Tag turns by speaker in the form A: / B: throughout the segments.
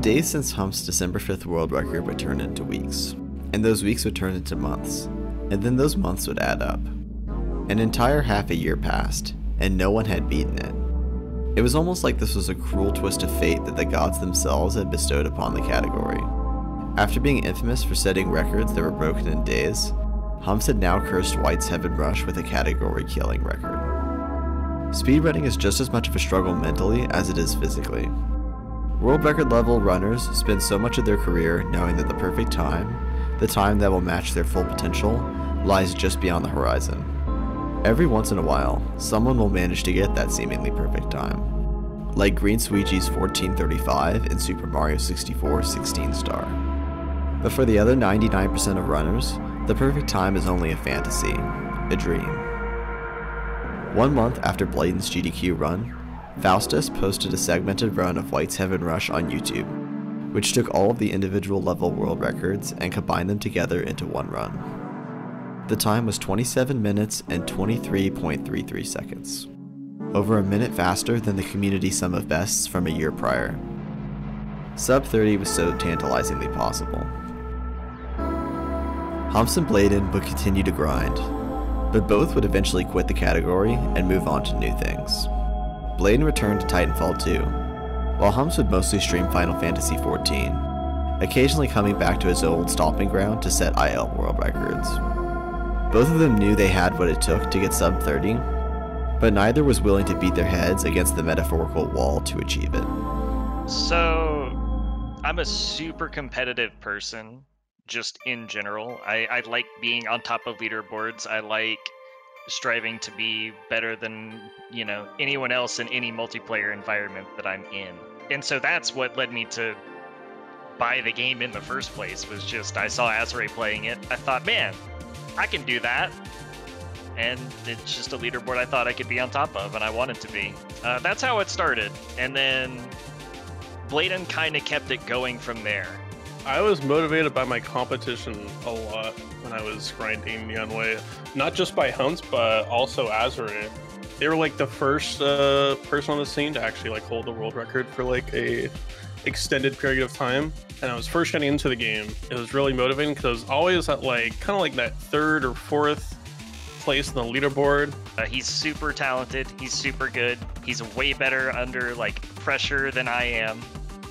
A: days since Hump's December 5th world record would turn into weeks, and those weeks would turn into months, and then those months would add up. An entire half a year passed, and no one had beaten it. It was almost like this was a cruel twist of fate that the gods themselves had bestowed upon the category. After being infamous for setting records that were broken in days, Humps had now cursed White's Heaven Rush with a category-killing record. Speedrunning is just as much of a struggle mentally as it is physically. World record level runners spend so much of their career knowing that the perfect time, the time that will match their full potential, lies just beyond the horizon. Every once in a while, someone will manage to get that seemingly perfect time, like Green Suigi's 1435 in Super Mario 64 16 Star. But for the other 99% of runners, the perfect time is only a fantasy, a dream. 1 month after Bladen's GDQ run, Faustus posted a segmented run of White's Heaven Rush on YouTube, which took all of the individual level world records and combined them together into one run. The time was 27 minutes and 23.33 seconds, over a minute faster than the community sum of bests from a year prior. Sub 30 was so tantalizingly possible. Humps and Bladen would continue to grind, but both would eventually quit the category and move on to new things. Bladen returned to Titanfall 2, while Humps would mostly stream Final Fantasy XIV, occasionally coming back to his old stomping ground to set IL world records. Both of them knew they had what it took to get sub 30, but neither was willing to beat their heads against the metaphorical wall to achieve it.
B: So, I'm a super competitive person, just in general. I like being on top of leaderboards. I like striving to be better than, anyone else in any multiplayer environment that I'm in. And so that's what led me to buy the game in the first place, was just I saw Azure playing it. I thought, man, I can do that. And it's just a leaderboard I thought I could be on top of, and I wanted to be. That's how it started. And then Bladen kind of kept it going from there.
C: I was motivated by my competition a lot when I was grinding Neon Way. Not just by Humps, but also Azure. They were like the first person on the scene to actually hold the world record for a extended period of time. And I was first getting into the game. It was really motivating because I was always at kind of that third or fourth place on the leaderboard.
B: He's super talented. He's super good. He's way better under pressure than I am.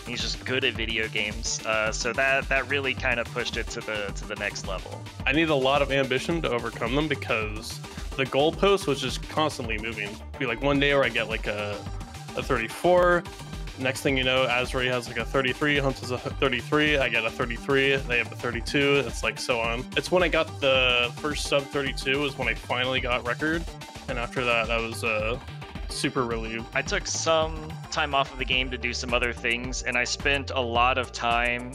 B: He's just good at video games. So that really kind of pushed it to the next level.
C: I needed a lot of ambition to overcome them because the goalpost was just constantly moving. It'd be one day where I get a 34. Next thing you know, Azure has a 33, Humps has a 33, I get a 33, they have a 32, it's so on. It's when I got the first sub 32 is when I finally got record, and after that I was super relieved.
B: I took some time off of the game to do some other things, and I spent a lot of time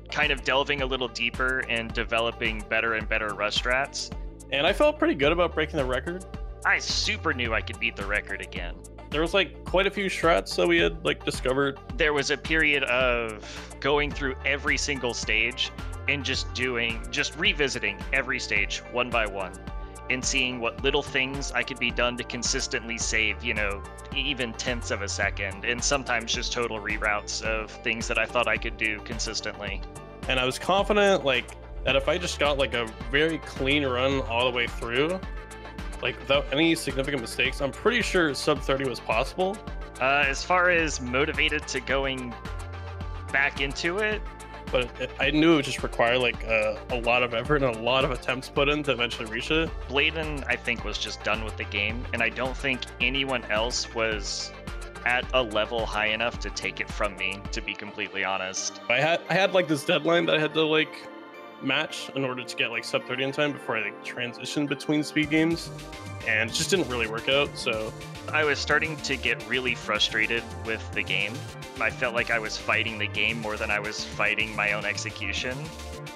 B: kind of delving a little deeper and developing better and better rush strats.
C: And I felt pretty good about breaking the record.
B: I super knew I could beat the record again.
C: There was quite a few strats that we had discovered.
B: There was a period of going through every single stage and just revisiting every stage one by one and seeing what little things I could be done to consistently save, even tenths of a second, and sometimes just total reroutes of things that I thought I could do consistently.
C: And I was confident that if I just got a very clean run all the way through, without any significant mistakes, I'm pretty sure sub 30 was possible.
B: As far as motivated to going back into it,
C: but I knew it would just require a lot of effort and a lot of attempts put in to eventually reach it.
B: Bladen, I think, was just done with the game, and I don't think anyone else was at a level high enough to take it from me, to be completely honest.
C: I had this deadline that I had to match in order to get sub 30 in time before I transitioned between speed games, and it just didn't really work out. So
B: I was starting to get really frustrated with the game. I felt like I was fighting the game more than I was fighting my own execution.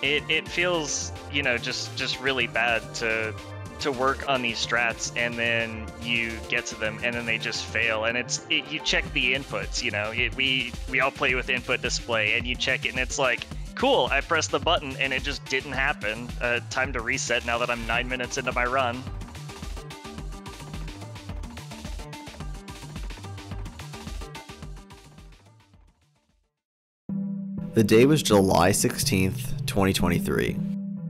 B: It feels, just really bad to work on these strats and then you get to them and then they just fail, and you check the inputs, we all play with input display, and you check it and it's cool, I pressed the button and it just didn't happen. Time to reset now that I'm 9 minutes into my run.
A: The day was July 16th, 2023.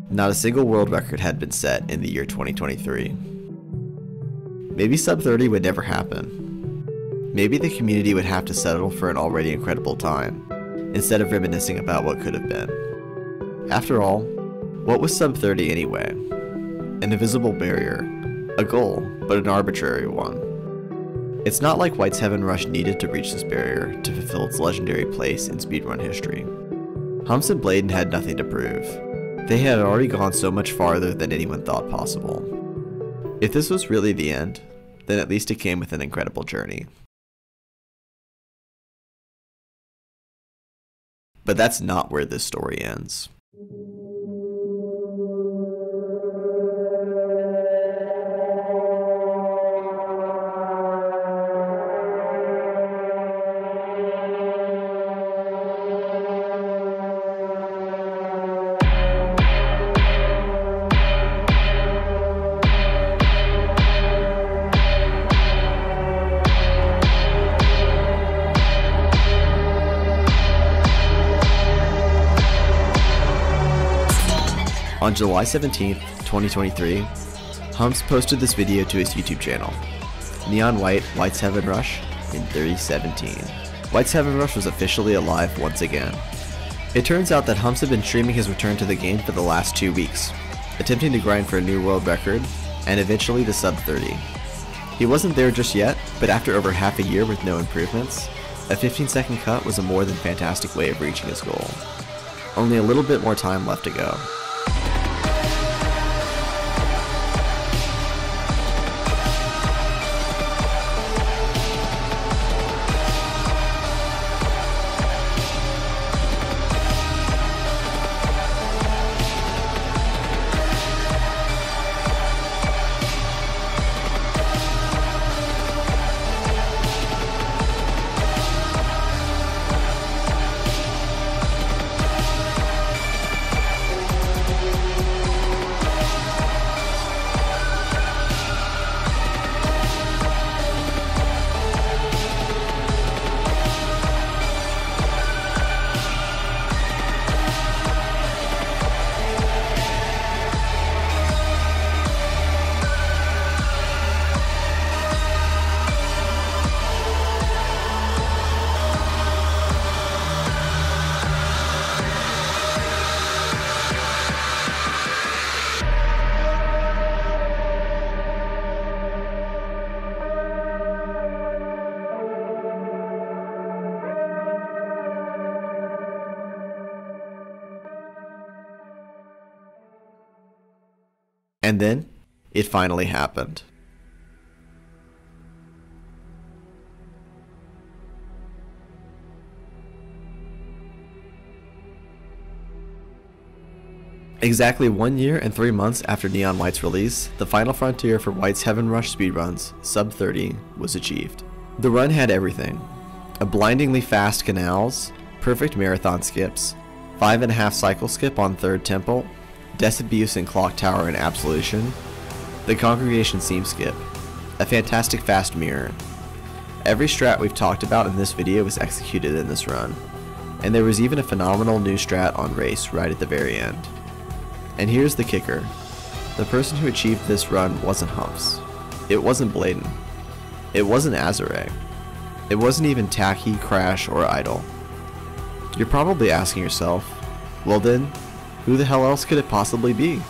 A: Not a single world record had been set in the year 2023. Maybe sub 30 would never happen. Maybe the community would have to settle for an already incredible time, instead of reminiscing about what could have been. After all, what was sub 30 anyway? An invisible barrier, a goal, but an arbitrary one. It's not like White's Heaven Rush needed to reach this barrier to fulfill its legendary place in speedrun history. Humps and Bladen had nothing to prove. They had already gone so much farther than anyone thought possible. If this was really the end, then at least it came with an incredible journey. But that's not where this story ends. On July 17th, 2023, Humps posted this video to his YouTube channel, Neon White, White's Heaven Rush in 3017. White's Heaven Rush was officially alive once again. It turns out that Humps had been streaming his return to the game for the last 2 weeks, attempting to grind for a new world record, and eventually the sub 30. He wasn't there just yet, but after over half a year with no improvements, a 15-second cut was a more than fantastic way of reaching his goal. Only a little bit more time left to go. And then, it finally happened. Exactly 1 year and 3 months after Neon White's release, the final frontier for White's Heaven Rush speedruns, sub 30, was achieved. The run had everything. A blindingly fast canals, perfect marathon skips, 5.5 cycle skip on 3rd Temple, Decibuse and Clock Tower in Absolution, the Congregation Seam skip, a fantastic fast mirror. Every strat we've talked about in this video was executed in this run, and there was even a phenomenal new strat on Race right at the very end. And here's the kicker. The person who achieved this run wasn't Humps. It wasn't Bladen. It wasn't Azure. It wasn't even Tacky, Crash, or Idle. You're probably asking yourself, well then, who the hell else could it possibly be?